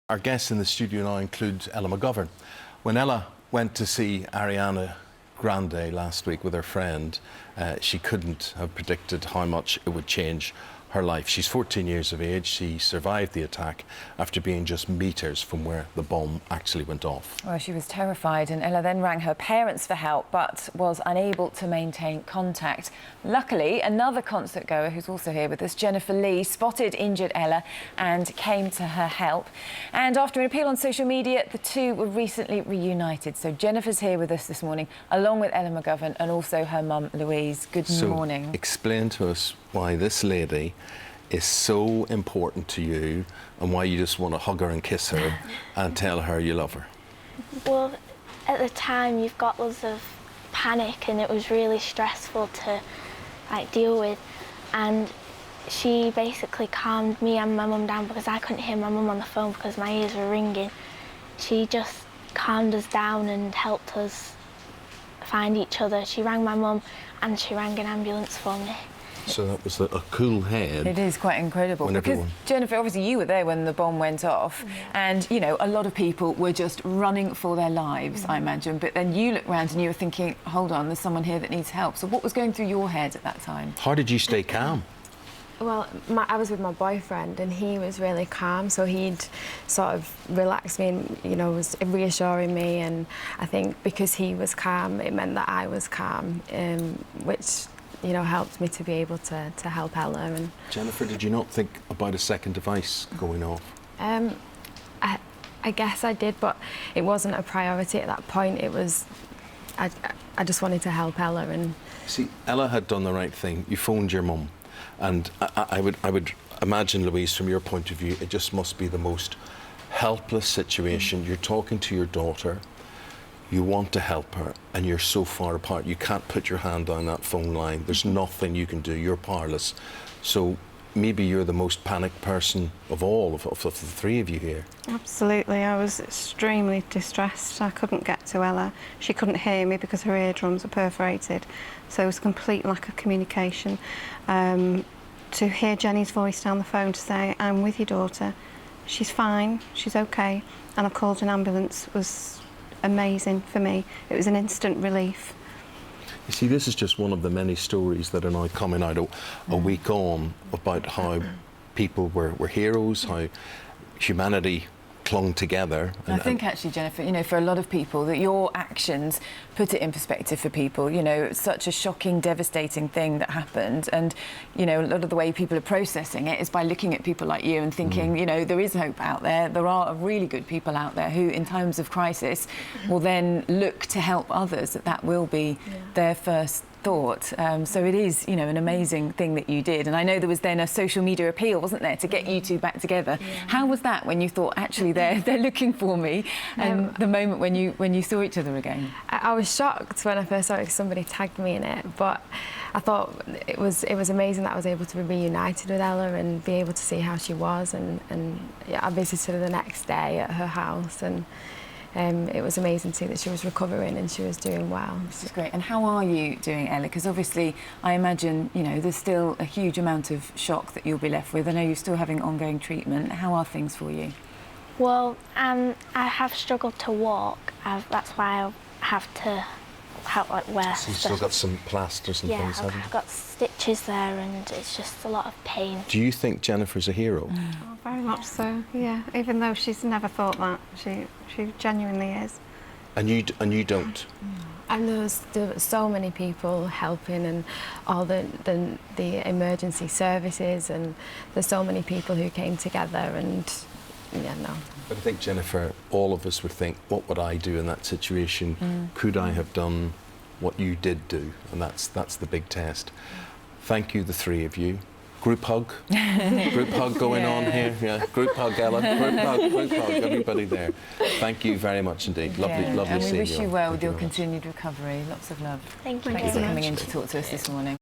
Our guests in the studio now include Ella McGovern. When Ella went to see Ariana Grande last week with her friend, she couldn't have predicted how much it would change her life. She's 14 years of age. She survived the attack after being just metres from where the bomb actually went off. Well, she was terrified, and Ella then rang her parents for help but was unable to maintain contact. Luckily, another concert goer who's also here with us, Jennifer Lee, spotted injured Ella and came to her help. And after an appeal on social media, the two were recently reunited. So Jennifer's here with us this morning, along with Ella McGovern and also her mum, Louise. Good morning. Explain to us why this lady is so important to you and why you just want to hug her and kiss her and tell her you love her. Well, at the time you've got lots of panic and it was really stressful to deal with, and she basically calmed me and my mum down because I couldn't hear my mum on the phone because my ears were ringing. She just calmed us down and helped us find each other. She rang my mum and she rang an ambulance for me. So that was a cool head. It is quite incredible because, Jennifer, obviously you were there when the bomb went off, and, you know, a lot of people were just running for their lives, I imagine, but then you looked around and you were thinking, hold on, there's someone here that needs help. So what was going through your head at that time? How did you stay calm? Well, I was with my boyfriend and he was really calm, so he'd sort of relaxed me and, you know, was reassuring me, and I think because he was calm, it meant that I was calm, which, you know, helped me to be able to help Ella. And Jennifer, did you not think about a second device going off? I guess I did, but it wasn't a priority at that point. It was, I just wanted to help Ella. And see, Ella had done the right thing. You phoned your mum, and I would imagine, Louise, from your point of view, it just must be the most helpless situation. You're talking to your daughter. You want to help her, and you're so far apart. You can't put your hand on that phone line. There's nothing you can do. You're powerless. So maybe you're the most panicked person of all, of the three of you here. Absolutely. I was extremely distressed. I couldn't get to Ella. She couldn't hear me because her eardrums were perforated. So it was a complete lack of communication. To hear Jenny's voice down the phone to say, I'm with your daughter, she's fine, she's okay, and I've called an ambulance, was amazing for me. It was an instant relief. You see, this is just one of the many stories that are now coming out a week on about how people were heroes, how humanity clung together. I think actually, Jennifer, you know, for a lot of people, that your actions put it in perspective for people. You know, it's such a shocking, devastating thing that happened, and, you know, a lot of the way people are processing it is by looking at people like you and thinking, you know, there is hope out there. There are really good people out there who, in times of crisis, will then look to help others. That will be their first thought. So it is, you know, an amazing thing that you did. And I know there was then a social media appeal, wasn't there, to get you two back together. How was that when you thought, actually, they're looking for me, and the moment when you saw each other again? I was shocked when I first saw it because somebody tagged me in it, but I thought it was amazing that I was able to be reunited with Ella and be able to see how she was, and yeah, I visited her the next day at her house, and it was amazing to see that she was recovering and she was doing well. This is great. And how are you doing, Ella? Because obviously, I imagine, you know, there's still a huge amount of shock that you'll be left with. I know you're still having ongoing treatment. How are things for you? Well, I have struggled to walk. That's why I have to wear So you've still got some plasters and things, haven't you? I've got stitches there and it's just a lot of pain. Do you think Jennifer's a hero? Oh, very much so, yeah. Even though she's never thought that, she genuinely is. And you don't? And there were so many people helping, and all the emergency services, and there's so many people who came together, and yeah, no. But I think, Jennifer, all of us would think, what would I do in that situation? Could I have done what you did do? And that's the big test. Thank you, the three of you. Group hug. Group hug going on here. Yeah, group hug, Ella. Group hug, everybody there. Thank you very much indeed. Lovely seeing you. And we wish you well with your continued recovery. Lots of love. Thank you. Thank you for coming in to talk to us this morning.